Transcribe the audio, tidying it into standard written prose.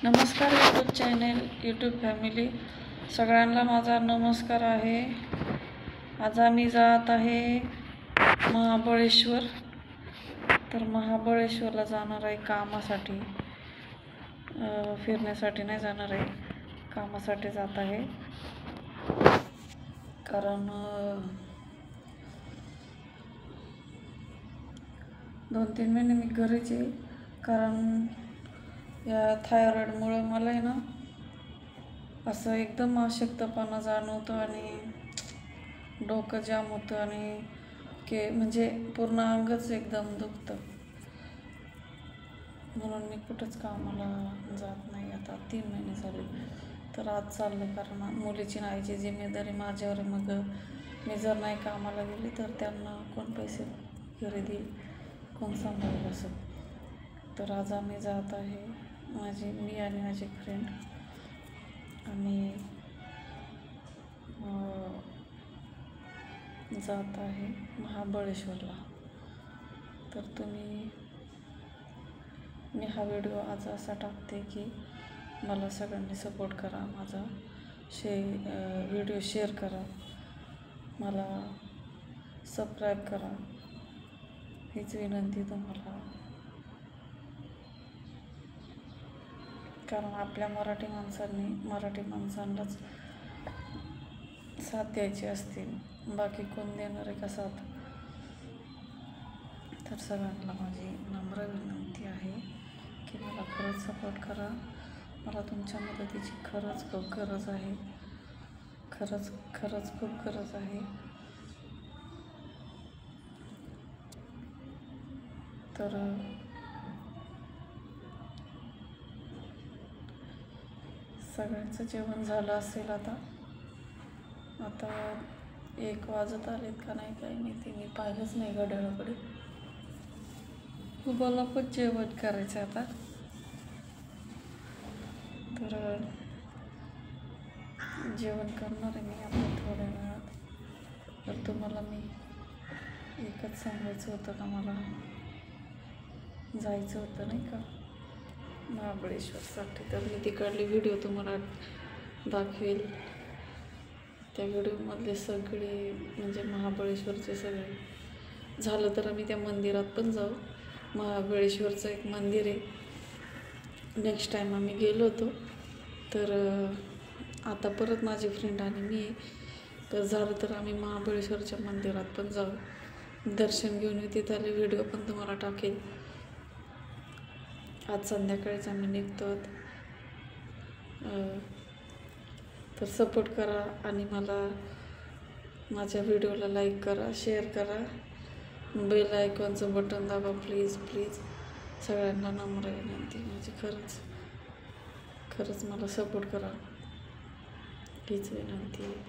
नमस्कार YouTube channel, YouTube family सगळ्यांना माझा नमस्कार आहे। आज आम्ही जात आहे महाबळेश्वर। तर महाबळेश्वरला जाणार आहे कामासाठी, फिरण्यासाठी नाही जाणार आहे, कामासाठी जात आहे। कारण 2-3 महिने मी घरीच आहे। कारण या थायरॉइडमुळे मला आहे ना असं एकदम अशक्तपणा जाणवतो आणि डोकं जाम होतं आणि म्हणजे पूर्ण अंगच एकदम दुखतं। म्हणून मी कुठंच कामाला जात नाही आता 3 महिने झाले। तर आज चाललं, कारण मुलीची आईची जिम्मेदारी माझ्यावर आहे। मग मी जर नाही कामाला गेली तर त्यांना कोण पैसे घरी देईल, कोण सांभाळेल असं। तर आज आम्ही जात आहे, मी आणि माझी फ्रेंड आम्ही जात आहे महाबळेश्वरला। तर मी हा व्हिडिओ आज असा टाकते की मला सगळ्यांनी सपोर्ट करा, माझा व्हिडिओ शेअर करा, मला सबस्क्राईब करा, हीच विनंती तुम्हाला। कारण आपल्या मराठी माणसांनाच साथ द्यायची असते, बाकी कोण देणार आहे का साथ। तर सगळ्यांना माझी नम्र विनंती आहे की मला खरंच सपोर्ट करा। मला तुमच्या मदतीची खरंच खूप गरज आहे, खरंच खूप गरज आहे। तर सगळ्यांचं जेवण झालं असेल आता 1 वाजत आलेत का नाही काही माहिती, मी पाहिलंच नाही घड्याळाकडे। मला पण जेवण करायचं आता। तर जेवण करणार आहे मी आता थोड्या वेळात। तर तुम्हाला मी एकच सांगायचं होतं का मला जायचं होतं नाही का महाबळेश्वरसाठी। तर मी तिकडली व्हिडिओ तुम्हाला दाखवेल। त्या व्हिडिओमधले सगळे म्हणजे महाबळेश्वरचे सगळे झालं तर आम्ही त्या मंदिरात पण जाऊ। महाबळेश्वरचं एक मंदिर आहे, नेक्स्ट टाईम आम्ही गेलो होतो। तर आता परत माझी फ्रेंड आणि मी, तर झालं तर आम्ही महाबळेश्वरच्या मंदिरात पण जाऊ, दर्शन घेऊन येऊ। तिथले व्हिडिओ पण तुम्हाला टाकेल। आज संध्याकाळीच आम्ही निघतो। तर सपोर्ट करा आणि माझ्या व्हिडिओला लाईक करा, शेअर करा, बेल आयकॉनचं बटन दाबा प्लीज। सगळ्यांना नम्र विनंती माझी, खरंच मला सपोर्ट करा, हीच विनंती आहे।